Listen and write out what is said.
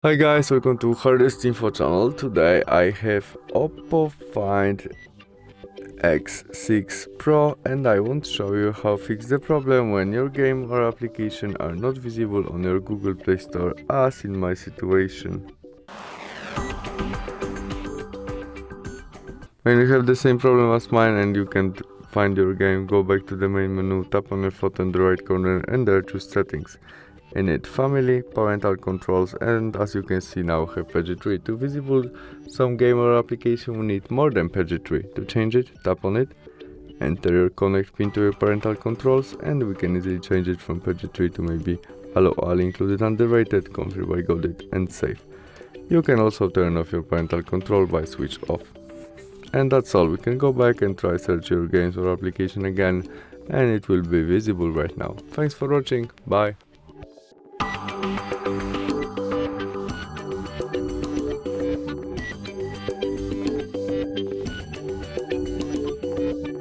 Hi guys, welcome to HardReset.Info channel. Today I have OPPO Find X6 Pro and I want to show you how to fix the problem when your game or application are not visible on your Google Play Store, as in my situation. When you have the same problem as mine and you can't find your game, go back to the main menu, tap on your photo in the right corner and there choose settings. In it, family, parental controls, and as you can see now have page 3. To visible some game or application we need more than page 3. To change it, tap on it, enter your connect pin to your parental controls, and we can easily change it from page 3 to maybe allow all included underrated, confirm by godit, and save. You can also turn off your parental control by switch off. And that's all. We can go back and try search your games or application again, and it will be visible right now. Thanks for watching, bye.